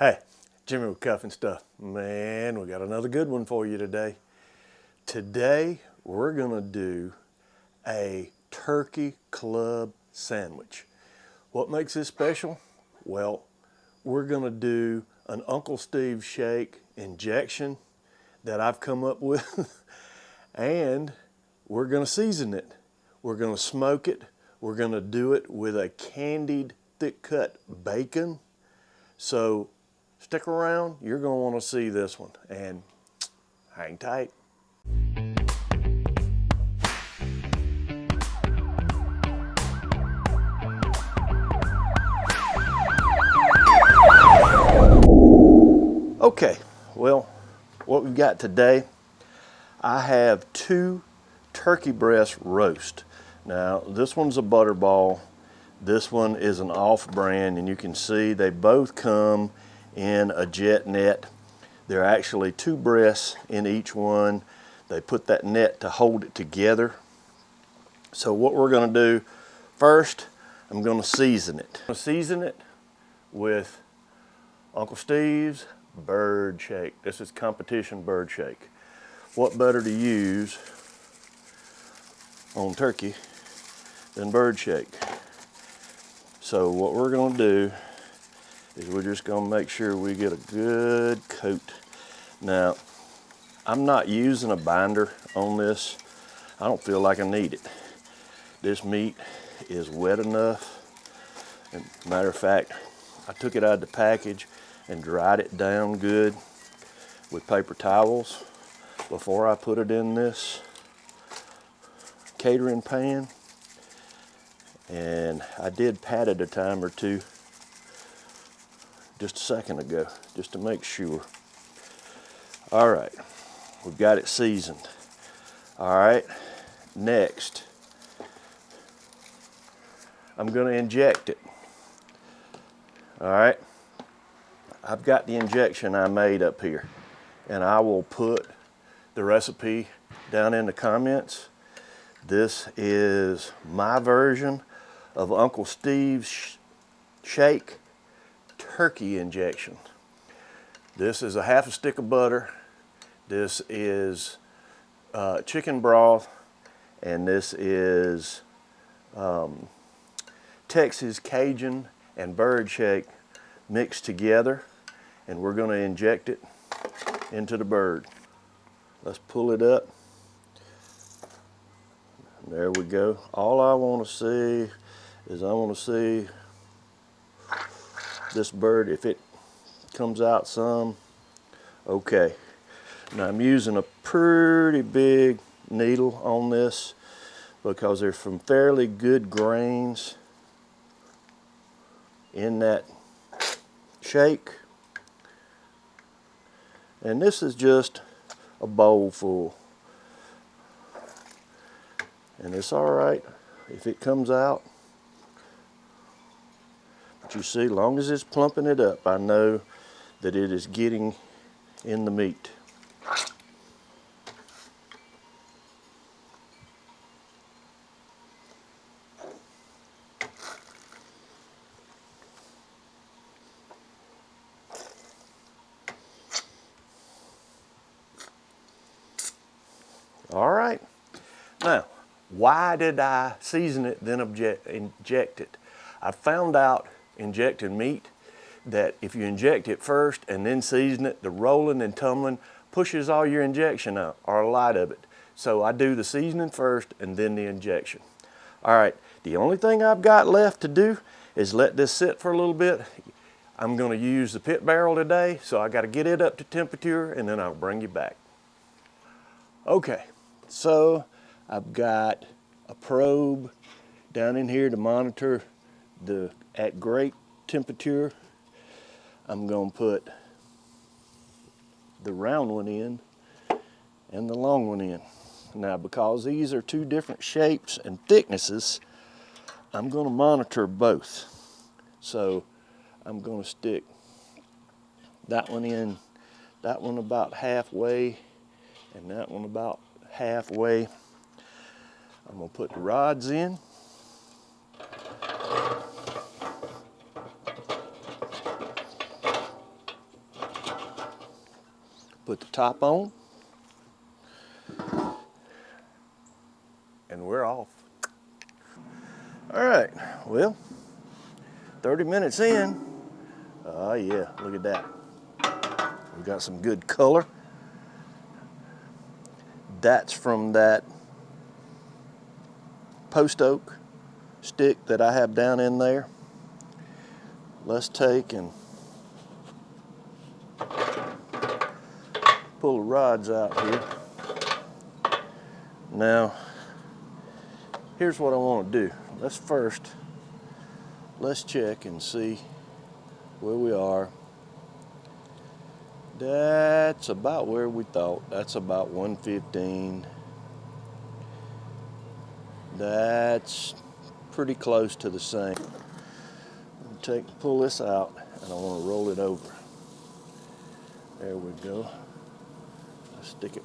Hey, Jimmy with Cuff and Stuff. Man, we got another good one for you today. Today, we're gonna do a turkey club sandwich. What makes this special? Well, we're gonna do an Uncle Steve shake injection that I've come up with, and we're gonna season it. We're gonna smoke it. We're gonna do it with a candied thick cut bacon. So stick around, you're gonna wanna see this one, and hang tight. Okay, well, what we've got today, I have 2 turkey breast roast. Now, this one's a butterball. This one is an off-brand, and you can see they both come in a jet net. There are actually 2 breasts in each one. They put that net to hold it together. So what we're gonna do, first, I'm gonna season it. I'm gonna season it with Uncle Steve's bird shake. This is competition bird shake. What better to use on turkey than bird shake? So what we're gonna do is we're just gonna make sure we get a good coat. Now, I'm not using a binder on this. I don't feel like I need it. This meat is wet enough. And matter of fact, I took it out of the package and dried it down good with paper towels before I put it in this catering pan. And I did pat it a time or two just a second ago, just to make sure. All right, we've got it seasoned. All right, next, I'm gonna inject it. All right, I've got the injection I made up here, and I will put the recipe down in the comments. This is my version of Uncle Steve's shake turkey injection. This is a half a stick of butter. This is chicken broth, and this is Texas Cajun and bird shake mixed together, and we're going to inject it into the bird. Let's pull it up. There we go. All I want to see is I want to see this bird, if it comes out some. Okay. Now I'm using a pretty big needle on this because there's some fairly good grains in that shake. And this is just a bowl full. And it's all right if it comes out. But you see, as long as it's plumping it up, I know that it is getting in the meat. All right. Now, why did I season it then inject it? I found out injecting meat that if you inject it first and then season it, the rolling and tumbling pushes all your injection out, or a lot of it. So I do the seasoning first and then the injection. All right, the only thing I've got left to do is let this sit for a little bit. I'm gonna use the pit barrel today, so I gotta get it up to temperature and then I'll bring you back. Okay, so I've got a probe down in here to monitor at great temperature. I'm going to put the round one in and the long one in. Now, because these are 2 different shapes and thicknesses, I'm going to monitor both. So I'm going to stick that one in, that one about halfway, and that one about halfway. I'm going to put the rods in. Put the top on, and we're off. All right, well, 30 minutes in. Oh yeah, look at that. We got some good color. That's from that post oak stick that I have down in there. Let's take and pull the rods out here. Now, here's what I want to do. Let's check and see where we are. That's about where we thought. That's about 115. That's pretty close to the same. Pull this out, and I want to roll it over. There we go. Stick it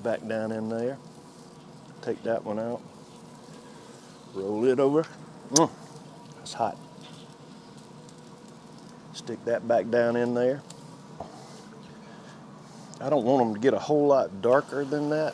back down in there. Take that one out. Roll it over. It's hot. Stick that back down in there. I don't want them to get a whole lot darker than that.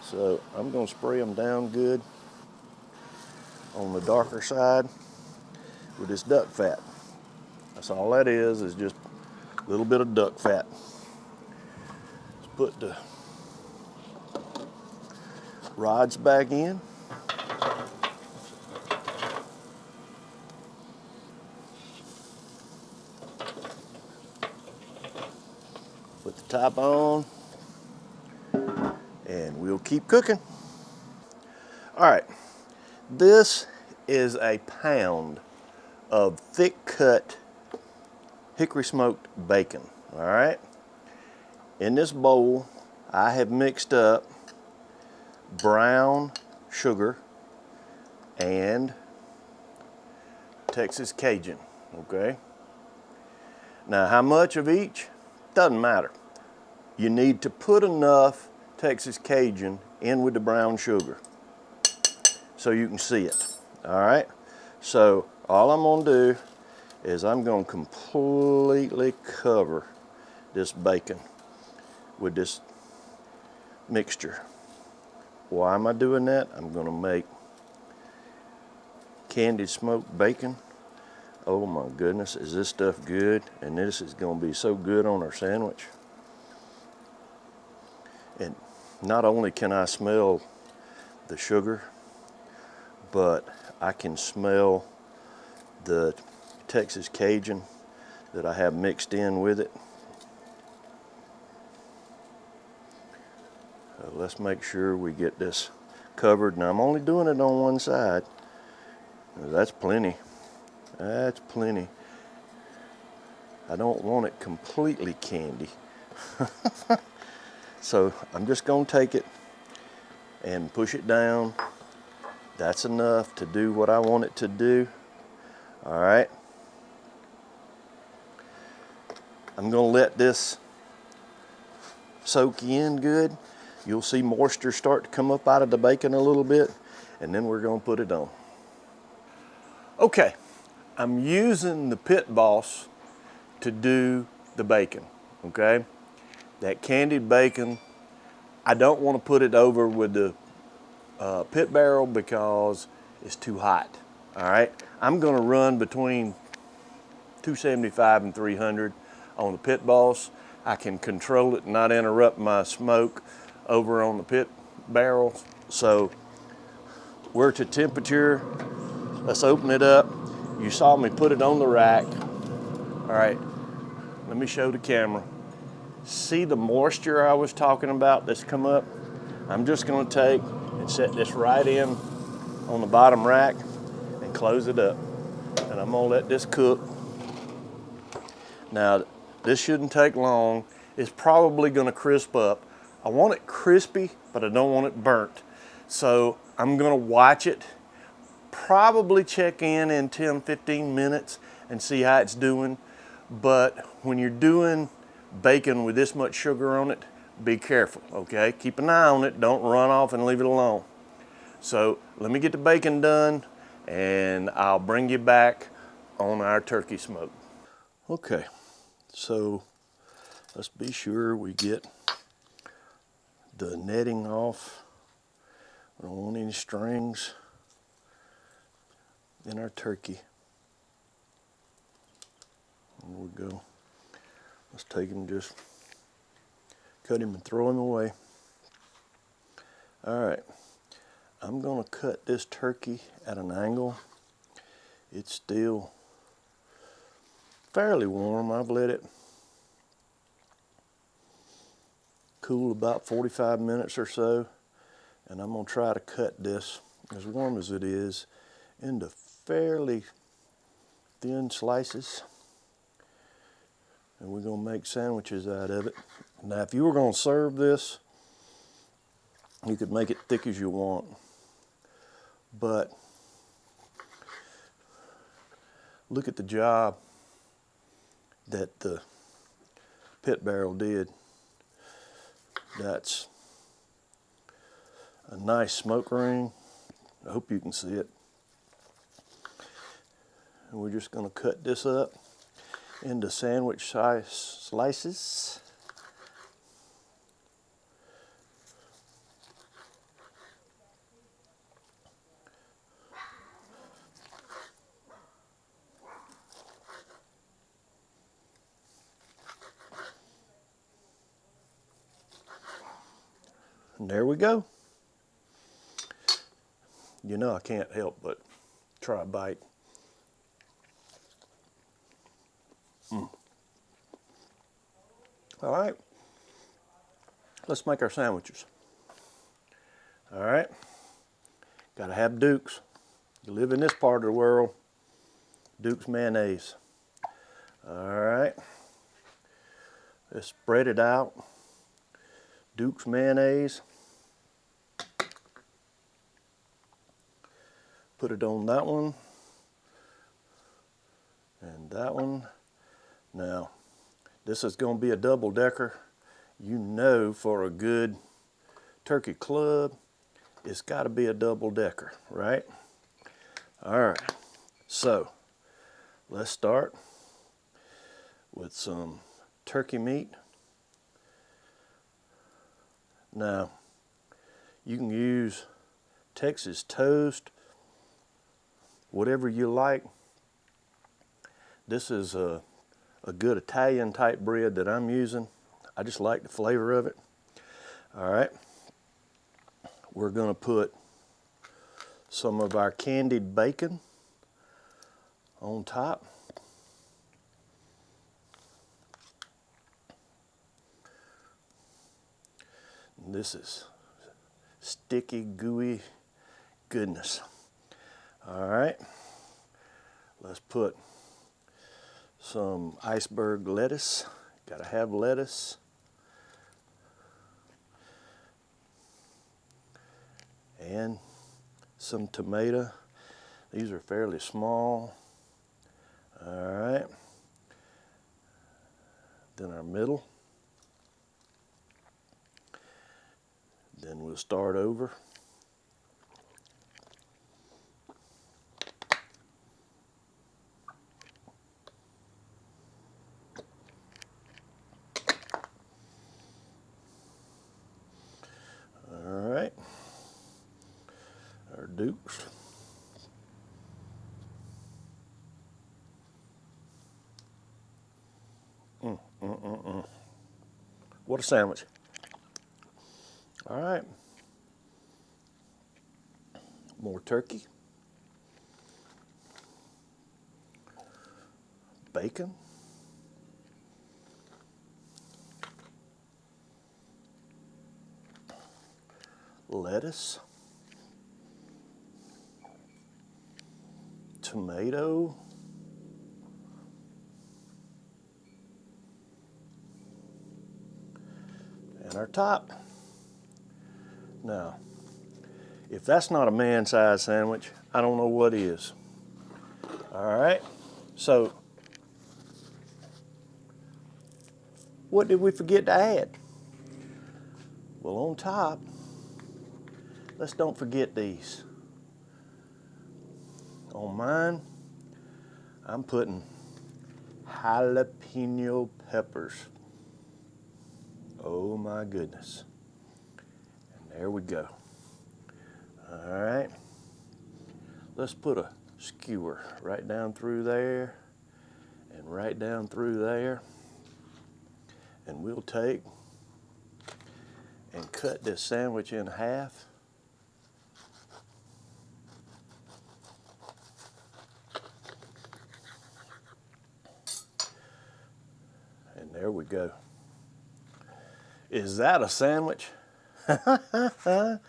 So I'm going to spray them down good on the darker side with this duck fat. That's all that is just a little bit of duck fat. Let's put the rods back in. Put the top on, and we'll keep cooking. All right, this is a pound of thick cut hickory smoked bacon. All right, in this bowl I have mixed up brown sugar and Texas Cajun. Okay, now how much of each doesn't matter. You need to put enough Texas Cajun in with the brown sugar so you can see it. All right, so all I'm going to do is I'm going to completely cover this bacon with this mixture. Why am I doing that? I'm going to make candied smoked bacon. Oh my goodness, is this stuff good? And this is going to be so good on our sandwich. And not only can I smell the sugar, but I can smell the Texas Cajun that I have mixed in with it. So let's make sure we get this covered. Now I'm only doing it on one side. That's plenty. That's plenty. I don't want it completely candy. So I'm just going to take it and push it down. That's enough to do what I want it to do. All right. I'm going to let this soak in good. You'll see moisture start to come up out of the bacon a little bit, and then we're going to put it on. Okay, I'm using the Pit Boss to do the bacon, okay? That candied bacon, I don't want to put it over with the pit barrel because it's too hot, all right? I'm going to run between 275 and 300 on the Pit Boss. I can control it and not interrupt my smoke over on the pit barrel. So we're to temperature. Let's open it up. You saw me put it on the rack. All right, let me show the camera. See the moisture I was talking about that's come up? I'm just gonna take and set this right in on the bottom rack and close it up. And I'm gonna let this cook. Now, this shouldn't take long. It's probably gonna crisp up. I want it crispy, but I don't want it burnt. So I'm gonna watch it, probably check in 10, 15 minutes and see how it's doing. But when you're doing bacon with this much sugar on it, be careful, okay? Keep an eye on it, don't run off and leave it alone. So let me get the bacon done and I'll bring you back on our turkey smoke. Okay, so Let's be sure we get the netting off. We don't want any strings in our turkey. There we go. Let's take him, just cut him and throw him away. All right, I'm gonna cut this turkey at an angle. It's still fairly warm. I've let it cool about 45 minutes or so, and I'm gonna try to cut this, as warm as it is, into fairly thin slices, and we're gonna make sandwiches out of it. Now, if you were gonna serve this, you could make it thick as you want, but look at the job that the pit barrel did. That's a nice smoke ring. I hope you can see it. And we're just going to cut this up into sandwich size slices. And there we go. You know, I can't help but try a bite. All right, let's make our sandwiches. All right, gotta have Duke's. You live in this part of the world, Duke's mayonnaise. All right, let's spread it out. Duke's mayonnaise. Put it on that one and that one. Now, this is going to be a double decker. You know, for a good turkey club, it's got to be a double decker, right? All right, so let's start with some turkey meat. Now, you can use Texas toast, whatever you like. This is a good Italian type bread that I'm using. I just like the flavor of it. All right, we're gonna put some of our candied bacon on top. And this is sticky, gooey goodness. All right, let's put some iceberg lettuce. Gotta have lettuce. And some tomato. These are fairly small. All right. Then our middle. Then we'll start over. All right. Our Dukes. What a sandwich. All right. More turkey. Bacon. Lettuce. Tomato. And our top. Now, if that's not a man-sized sandwich, I don't know what is. All right, so what did we forget to add? Well, on top, let's don't forget these. On mine, I'm putting jalapeno peppers. Oh my goodness. And there we go. All right. Let's put a skewer right down through there and right down through there. And we'll take and cut this sandwich in half. And there we go. Is that a sandwich? There's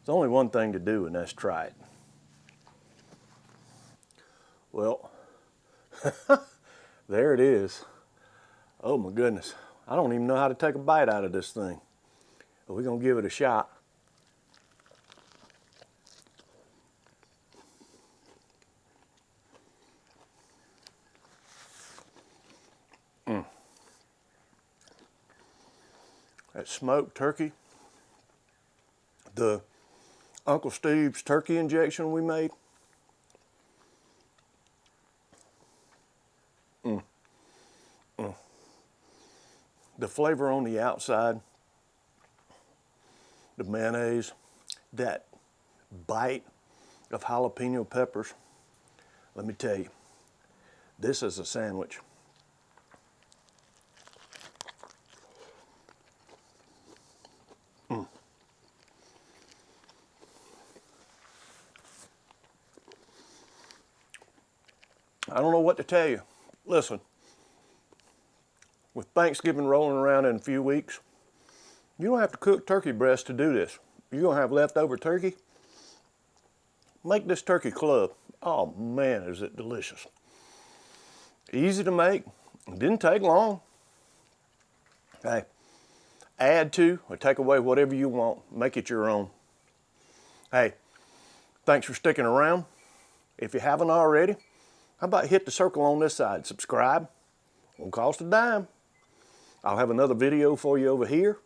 only one thing to do, and that's try it. Well, there it is. Oh my goodness. I don't even know how to take a bite out of this thing. But we're gonna give it a shot. That smoked turkey, the Uncle Steve's turkey injection we made. The flavor on the outside, the mayonnaise, that bite of jalapeno peppers. Let me tell you, this is a sandwich. I don't know what to tell you. Listen, with Thanksgiving rolling around in a few weeks, you don't have to cook turkey breast to do this. You're gonna have leftover turkey. Make this turkey club. Oh man, is it delicious. Easy to make, it didn't take long. Hey, add to or take away whatever you want, make it your own. Hey, thanks for sticking around. If you haven't already, how about hit the circle on this side, subscribe, won't cost a dime. I'll have another video for you over here.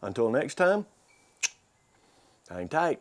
Until next time, hang tight.